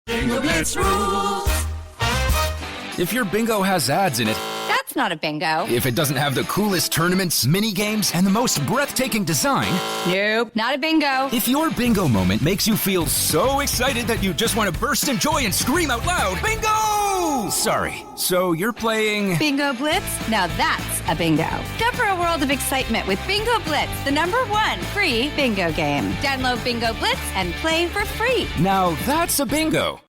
Bingo Blitz rules. If your bingo has ads in it, That's not a bingo. if it doesn't have the coolest tournaments, mini games, and the most breathtaking design, Nope, not a bingo. if your bingo moment makes you feel so excited that you just want to burst in joy and scream out loud, bingo! Sorry, so you're playing... Bingo Blitz? Now that's a bingo. Go for a world of excitement with Bingo Blitz, the #1 free bingo game. Download Bingo Blitz and play for free. Now that's a bingo.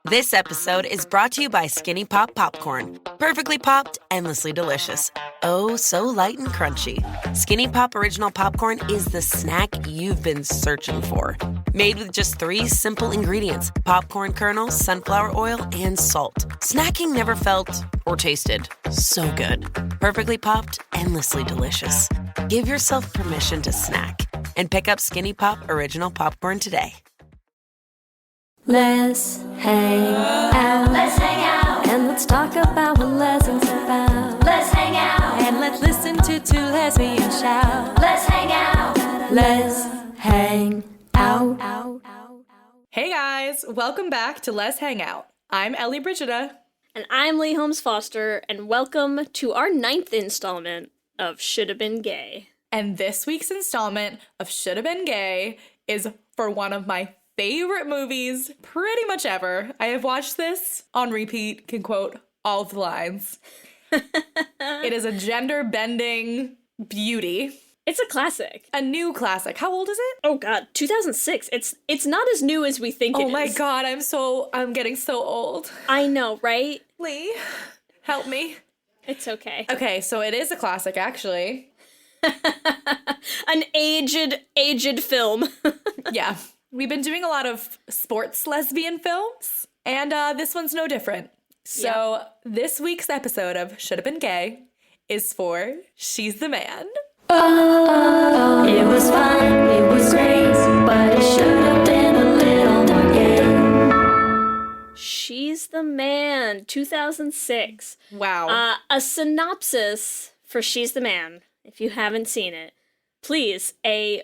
This episode is brought to you by Skinny Pop Popcorn. Perfectly popped, endlessly delicious. Oh, so light and crunchy. Skinny Pop Original Popcorn is the snack you've been searching for. Made with just 3 simple ingredients: popcorn kernels, sunflower oil, and salt. Snacking never felt or tasted so good. Perfectly popped, endlessly delicious. Give yourself permission to snack and pick up Skinny Pop Original Popcorn today. Let's hang out. Let's hang out. And let's talk about what lessons about. Let's hang out. And let's listen to 2 lesbians shout. Let's hang out. Let's hang out. Hey guys, welcome back to Let's Hang Out. I'm Ellie Brigida. And I'm Lee Holmes Foster, and welcome to our 9th installment of Shoulda Been Gay. And this week's installment of Shoulda Been Gay is for one of my favorite movies pretty much ever. I have watched this on repeat, can quote all of the lines. It is a gender-bending beauty. It's a classic. A new classic. How old is it? Oh god, 2006. It's not as new as we think it is. Oh my god, I'm getting so old. I know, right? Lee, help me. It's okay. Okay, so it is a classic, actually. An aged film. Yeah. We've been doing a lot of sports lesbian films, and this one's no different. So This week's episode of Shoulda Been Gay is for She's the Man. Oh, it was fun, it was great, but it should have been a little more gay. She's the Man, 2006. Wow. A synopsis for She's the Man, if you haven't seen it. Please,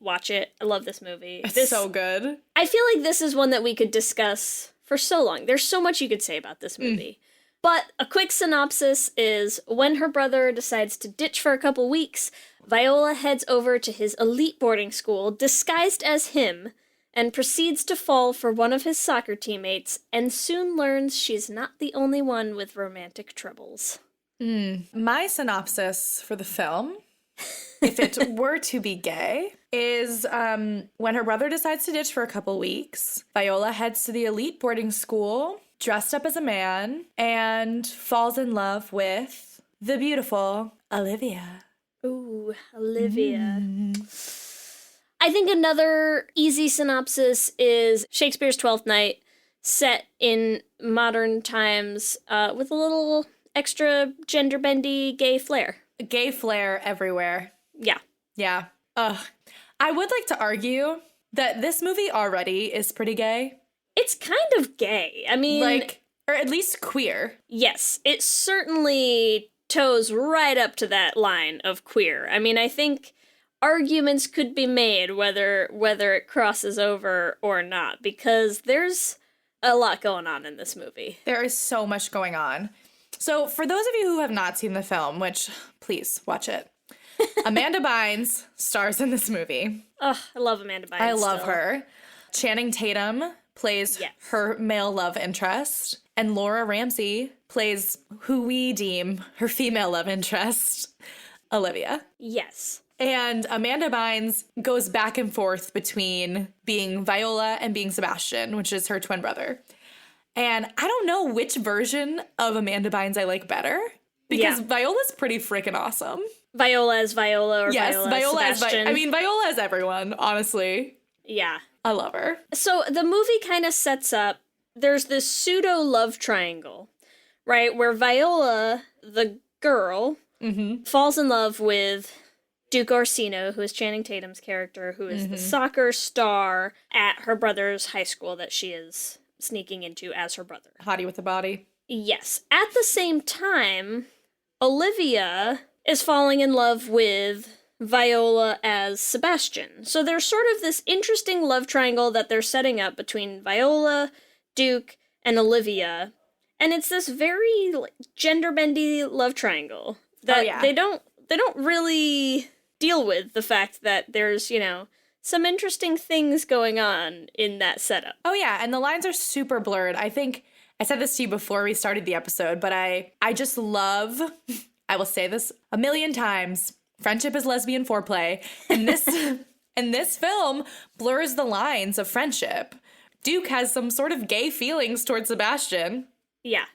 watch it. I love this movie. It's so good. I feel like this is one that we could discuss for so long. There's so much you could say about this movie. But a quick synopsis is, when her brother decides to ditch for a couple weeks, Viola heads over to his elite boarding school disguised as him and proceeds to fall for one of his soccer teammates and soon learns she's not the only one with romantic troubles. My synopsis for the film, if it were to be gay, is when her brother decides to ditch for a couple weeks, Viola heads to the elite boarding school, dressed up as a man, and falls in love with the beautiful Olivia. Ooh, Olivia. I think another easy synopsis is Shakespeare's Twelfth Night, set in modern times with a little extra gender-bendy gay flair. Gay flair everywhere. Yeah. Yeah. I would like to argue that this movie already is pretty gay. It's kind of gay. I mean... Like, or at least queer. Yes, it certainly toes right up to that line of queer. I mean, I think arguments could be made whether it crosses over or not, because there's a lot going on in this movie. There is so much going on. So for those of you who have not seen the film, which, please, watch it. Amanda Bynes stars in this movie. Ugh, I love Amanda Bynes. I love still. her. Channing Tatum plays her male love interest, and Laura Ramsey plays who we deem her female love interest, Olivia. Yes. And Amanda Bynes goes back and forth between being Viola and being Sebastian, which is her twin brother. And I don't know which version of Amanda Bynes I like better, because Viola's pretty freaking awesome. Viola as Viola or Yes, Viola as Sebastian. Viola as everyone, honestly. Yeah. I love her. So the movie kind of sets up, there's this pseudo love triangle, right? Where Viola, the girl, falls in love with Duke Orsino, who is Channing Tatum's character, who is the soccer star at her brother's high school that she is sneaking into as her brother. Hottie with a body. Yes. At the same time, Olivia is falling in love with Viola as Sebastian. So there's sort of this interesting love triangle that they're setting up between Viola, Duke, and Olivia. And it's this very gender-bendy love triangle that they don't really deal with the fact that there's, some interesting things going on in that setup. Oh, yeah, and the lines are super blurred. I think I said this to you before we started the episode, but I just love, I will say this a million times, friendship is lesbian foreplay. And this film blurs the lines of friendship. Duke has some sort of gay feelings towards Sebastian. Yeah.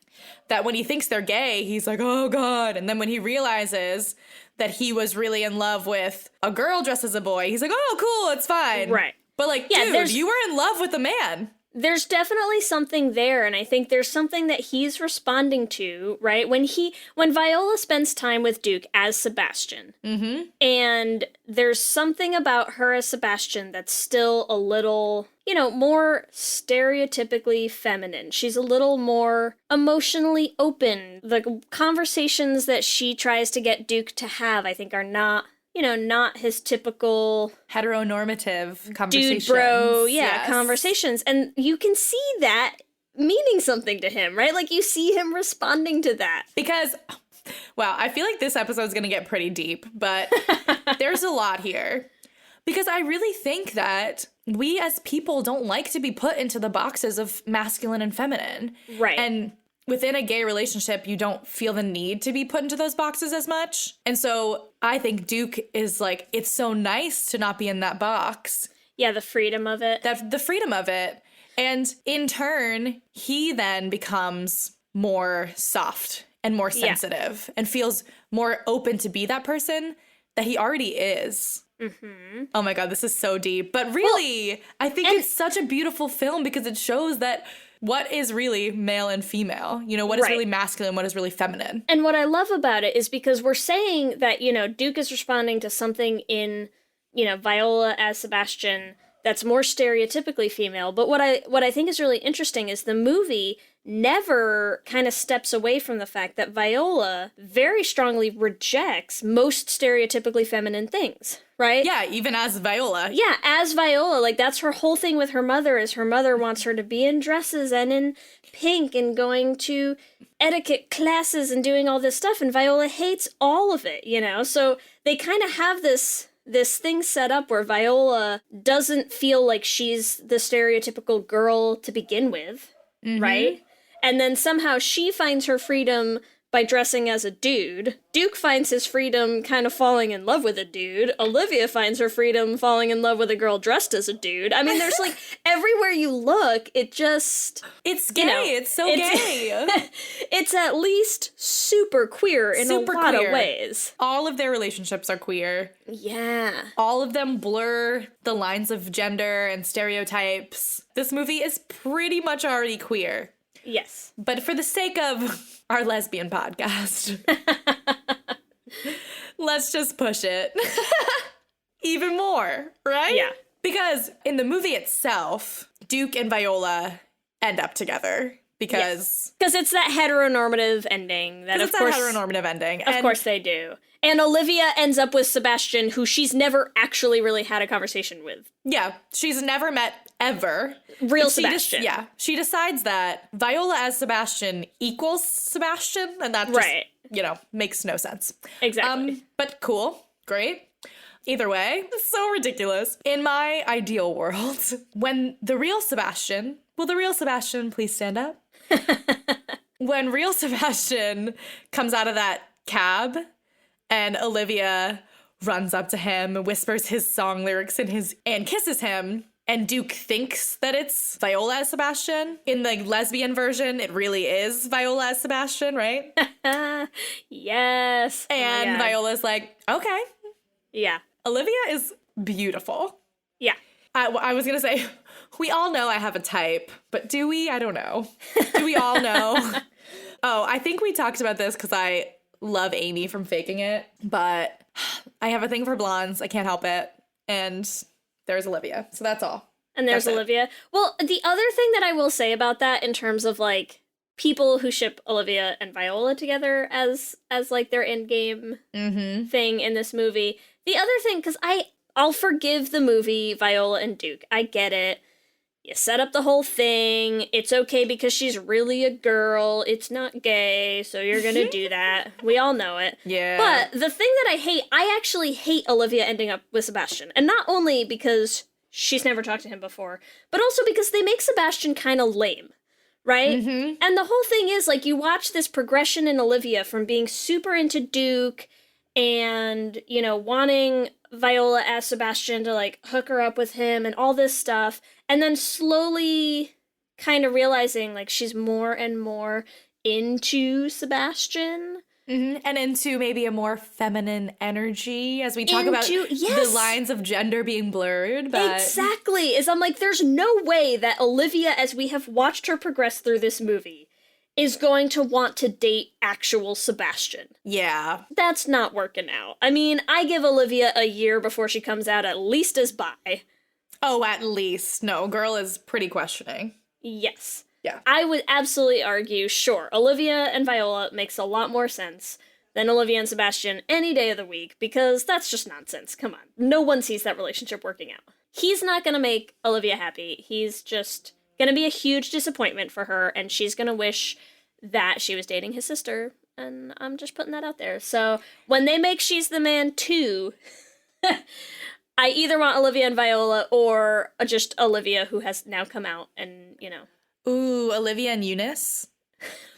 That when he thinks they're gay, he's like, oh, God. And then when he realizes that he was really in love with a girl dressed as a boy, he's like, oh, cool, it's fine. Right. But dude, you were in love with a man. There's definitely something there, and I think there's something that he's responding to, right? When Viola spends time with Duke as Sebastian, and there's something about her as Sebastian that's still a little, more stereotypically feminine. She's a little more emotionally open. The conversations that she tries to get Duke to have, I think, are not his typical heteronormative conversations. Dude bro, conversations. And you can see that meaning something to him, right? Like, you see him responding to that. Because, I feel like this episode's going to get pretty deep, but there's a lot here. Because I really think that we as people don't like to be put into the boxes of masculine and feminine. Right. And within a gay relationship, you don't feel the need to be put into those boxes as much. And so I think Duke is like, it's so nice to not be in that box. Yeah, the freedom of it. The freedom of it. And in turn, he then becomes more soft and more sensitive and feels more open to be that person that he already is. Mm-hmm. Oh my God, this is so deep. But really, I think it's such a beautiful film because it shows that what is really male and female, what is really masculine, what is really feminine. And what I love about it is because we're saying that, Duke is responding to something in, Viola as Sebastian that's more stereotypically female. But what I think is really interesting is the movie never kind of steps away from the fact that Viola very strongly rejects most stereotypically feminine things, right? Yeah, even as Viola. Yeah, as Viola. Like, that's her whole thing with her mother, is her mother wants her to be in dresses and in pink and going to etiquette classes and doing all this stuff, and Viola hates all of it, So they kind of have this thing set up where Viola doesn't feel like she's the stereotypical girl to begin with, right? And then somehow she finds her freedom by dressing as a dude. Duke finds his freedom kind of falling in love with a dude. Olivia finds her freedom falling in love with a girl dressed as a dude. I mean, there's everywhere you look, it's gay. It's so gay. It's at least super queer in a lot of ways. All of their relationships are queer. Yeah. All of them blur the lines of gender and stereotypes. This movie is pretty much already queer. Yes. But for the sake of our lesbian podcast, let's just push it even more, right? Yeah. Because in the movie itself, Duke and Viola end up together because it's that heteronormative ending. Of course they do. And Olivia ends up with Sebastian, who she's never actually really had a conversation with. Yeah, she's never met ever. Real Sebastian. She decides that Viola as Sebastian equals Sebastian, and that just, makes no sense. Exactly. But cool, great. Either way, it's so ridiculous. In my ideal world, when the real Sebastian, will the real Sebastian please stand up? When real Sebastian comes out of that cab and Olivia runs up to him and whispers his song lyrics and kisses him, and Duke thinks that it's Viola as Sebastian. In the lesbian version, it really is Viola as Sebastian, right? Yes. And Viola's like, okay. Yeah. Olivia is beautiful. Yeah. I was going to say, we all know I have a type, but do we? I don't know. Do we all know? Oh, I think we talked about this because I love Amy from Faking It, but I have a thing for blondes. I can't help it. And there's Olivia. So that's all. And there's Olivia. Well, the other thing that I will say about that in terms of people who ship Olivia and Viola together as their endgame thing in this movie, The other thing, because I'll forgive the movie Viola and Duke. I get it. You set up the whole thing. It's okay because she's really a girl. It's not gay, so you're gonna do that. We all know it. Yeah. But the thing that I actually hate Olivia ending up with Sebastian. And not only because she's never talked to him before, but also because they make Sebastian kind of lame, right? Mm-hmm. And the whole thing is, like, you watch this progression in Olivia from being super into Duke and, you know, wanting Viola as Sebastian to, like, hook her up with him and all this stuff, and then slowly kind of realizing, like, she's more and more into Sebastian. Mm-hmm. And into maybe a more feminine energy as we talk about yes. the lines of gender being blurred. But Exactly. Is I'm like, there's no way that Olivia, as we have watched her progress through this movie, is going to want to date actual Sebastian. Yeah. That's not working out. I mean, I give Olivia a year before she comes out at least as bi. Oh, at least. No, girl is pretty questioning. Yes. Yeah. I would absolutely argue, sure, Olivia and Viola makes a lot more sense than Olivia and Sebastian any day of the week, because that's just nonsense. Come on. No one sees that relationship working out. He's not going to make Olivia happy. He's just going to be a huge disappointment for her, and she's going to wish that she was dating his sister, and I'm just putting that out there. So when they make She's the Man 2, I either want Olivia and Viola or just Olivia, who has now come out and, you know. Ooh, Olivia and Eunice.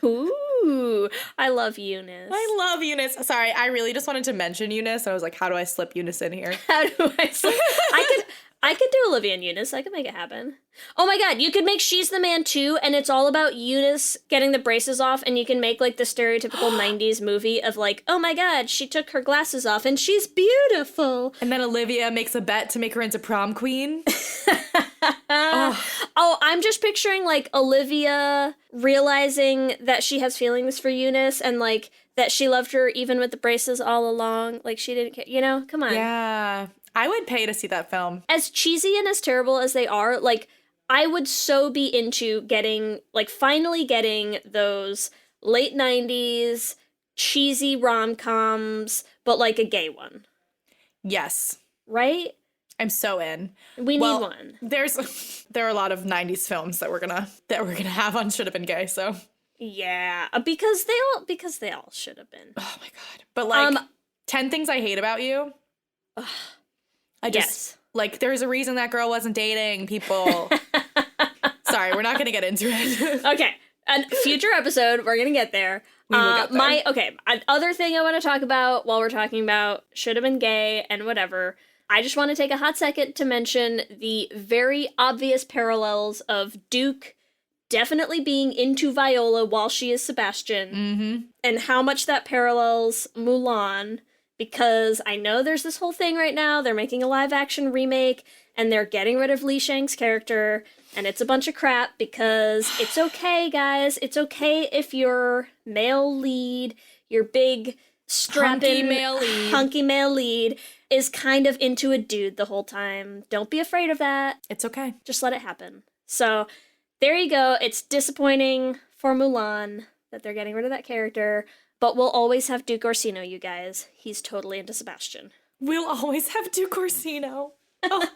Ooh, I love Eunice. I love Eunice. Sorry, I really just wanted to mention Eunice. I was like, how do I slip Eunice in here? How do I say? I could do Olivia and Eunice. I could make it happen. Oh my god, you could make She's the Man 2, and it's all about Eunice getting the braces off, and you can make, like, the stereotypical 90s movie of, like, oh my god, she took her glasses off, and she's beautiful. And then Olivia makes a bet to make her into prom queen. Oh, I'm just picturing, like, Olivia realizing that she has feelings for Eunice, and, like, that she loved her even with the braces all along. Like, she didn't care, you know? Come on. Yeah. I would pay to see that film. As cheesy and as terrible as they are, like, I would so be into getting, like, finally getting those late 90s cheesy rom-coms, but, like, a gay one. Yes. Right? I'm so in. We need one. There are a lot of 90s films that we're gonna have on Should Have Been Gay, so. Yeah, because they all should have been. Oh my god. But, like, 10 Things I Hate About You. Like, there's a reason that girl wasn't dating people. Sorry, we're not going to get into it. Okay, a future episode, we're going to get there. We will get there. Other thing I want to talk about while we're talking about Should Have Been Gay and whatever, I just want to take a hot second to mention the very obvious parallels of Duke definitely being into Viola while she is Sebastian, and how much that parallels Mulan. Because I know there's this whole thing right now, they're making a live-action remake, and they're getting rid of Li Shang's character, and it's a bunch of crap, because it's okay, guys. It's okay if your male lead, your big, strapping, hunky male lead, is kind of into a dude the whole time. Don't be afraid of that. It's okay. Just let it happen. So, there you go. It's disappointing for Mulan that they're getting rid of that character. But we'll always have Duke Orsino, you guys. He's totally into Sebastian. We'll always have Duke Orsino. Oh,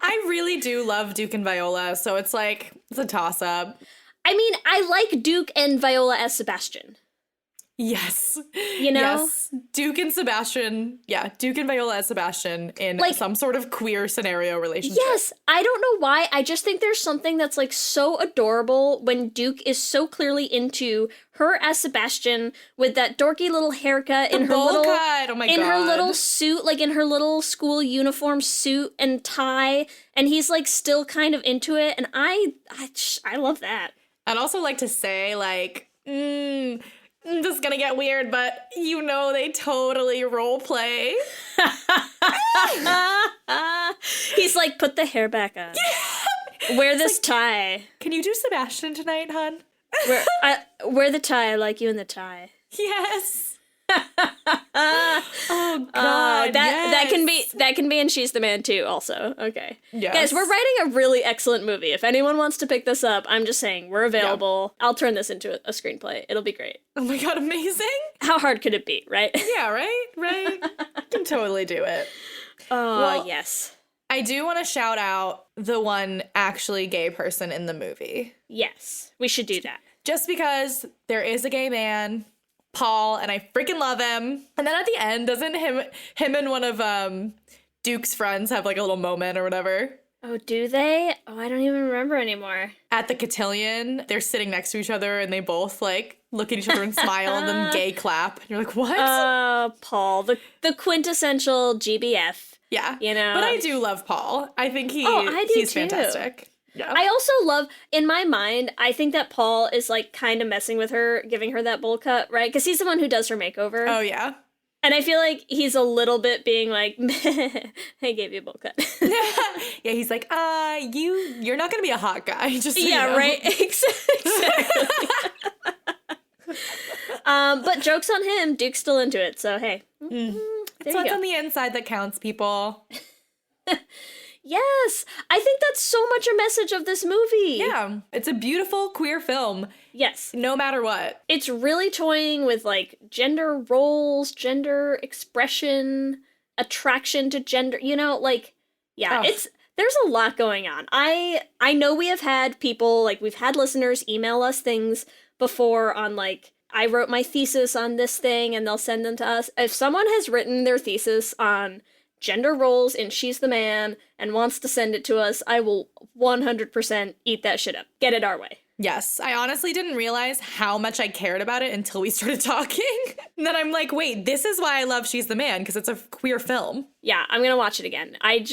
I really do love Duke and Viola, so it's like, it's a toss-up. I mean, I like Duke and Viola as Sebastian. Yes. You know? Yes. Duke and Viola as Sebastian in, like, some sort of queer scenario relationship. Yes. I don't know why. I just think there's something that's, like, so adorable when Duke is so clearly into her as Sebastian with that dorky little haircut in her little cut. Oh my God. her little suit, like in her little school uniform suit and tie, and he's, like, still kind of into it, and I love that. I'd also like to say, like, this is gonna get weird, but you know they totally role play. He's like, put the hair back on. Yeah. Wear this tie. Can you do Sebastian tonight, hun? Wear the tie, I like you in the tie. Yes. Oh God, that can be in She's the Man too. Also, okay. Yes. Guys, we're writing a really excellent movie. If anyone wants to pick this up, I'm just saying we're available. I'll turn this into a screenplay. It'll be great. Oh my God, amazing. How hard could it be, right? Yeah, right. I can totally do it. Oh, Well, yes. I do want to shout out the one actually gay person in the movie. Yes, we should do that. Just because there is a gay man, Paul, and I freaking love him. And then at the end, doesn't him and one of Duke's friends have like a little moment or whatever? Oh, do they? Oh, I don't even remember anymore. At the cotillion, they're sitting next to each other and they both like look at each other and smile and then gay clap. And you're like, what? Paul, the quintessential GBF. Yeah. You know? But I do love Paul. I think he's too. fantastic. Yeah. I also love, in my mind, I think that Paul is like kind of messing with her, giving her that bowl cut, right? Because he's the one who does her makeover. Oh, yeah. And I feel like he's a little bit being like, I gave you a bowl cut. Yeah, he's like, you're not going to be a hot guy. Just so you know. Right. Exactly. But joke's on him. Duke's still into it. So, hey. It's what's on the inside that counts, people. Yes. I think that's so much a message of this movie. Yeah. It's a beautiful queer film. Yes. No matter what. It's really toying with like gender roles, gender expression, attraction to gender, like, yeah, there's a lot going on. I know we have had people, like we've had listeners email us things before on like, I wrote my thesis on this thing and they'll send them to us. If someone has written their thesis on gender roles in She's the Man and wants to send it to us, I will 100% eat that shit up. Get it our way. Yes. I honestly didn't realize how much I cared about it until we started talking. And then I'm like, wait, this is why I love She's the Man, because it's a queer film. Yeah, I'm gonna watch it again. I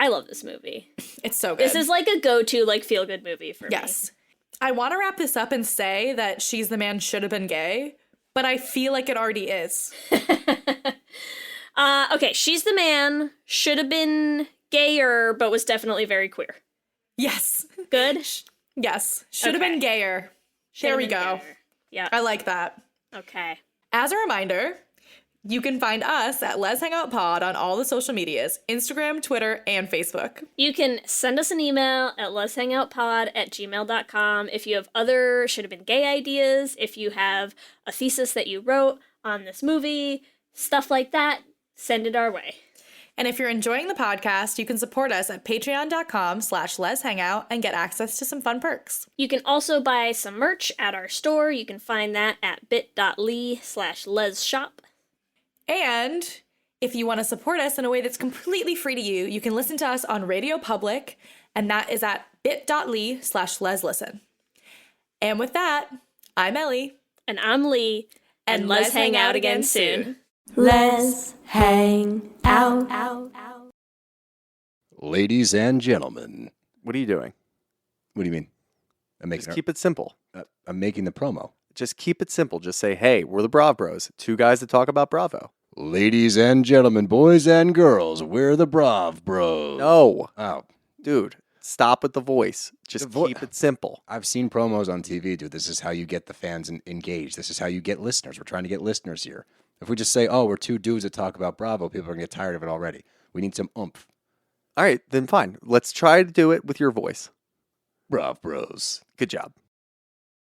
love this movie. It's so good. This is like a go-to, like, feel-good movie for me. Yes. I want to wrap this up and say that She's the Man should have been gay, but I feel like it already is. Okay, She's the Man should have been gayer, but was definitely very queer. Yes. Good? Yes. Should have been gayer. There we go. Yeah. I like that. Okay. As a reminder, you can find us at Let's Hang Out Pod on all the social medias, Instagram, Twitter, and Facebook. You can send us an email at letshangoutpod@gmail.com if you have other should have been gay ideas, if you have a thesis that you wrote on this movie, stuff like that, send it our way. And if you're enjoying the podcast, you can support us at patreon.com/letshangout and get access to some fun perks. You can also buy some merch at our store. You can find that at bit.ly/lesshop. And if you want to support us in a way that's completely free to you, you can listen to us on Radio Public, and that is at bit.ly/leslisten. And with that, I'm Ellie. And I'm Lee. And let's hang out again soon. Let's hang out. Ladies and gentlemen. What are you doing? What do you mean? Just keep it simple. I'm making the promo. Just keep it simple. Just say, hey, we're the Brav Bros. Two guys that talk about Bravo. Ladies and gentlemen, boys and girls, we're the Brav Bros. No. Oh. Dude, stop with the voice. Just keep it simple. I've seen promos on TV, dude. This is how you get the fans engaged. This is how you get listeners. We're trying to get listeners here. If we just say, oh, we're two dudes that talk about Bravo, people are going to get tired of it already. We need some oomph. All right, then fine. Let's try to do it with your voice. Brav Bros. Good job.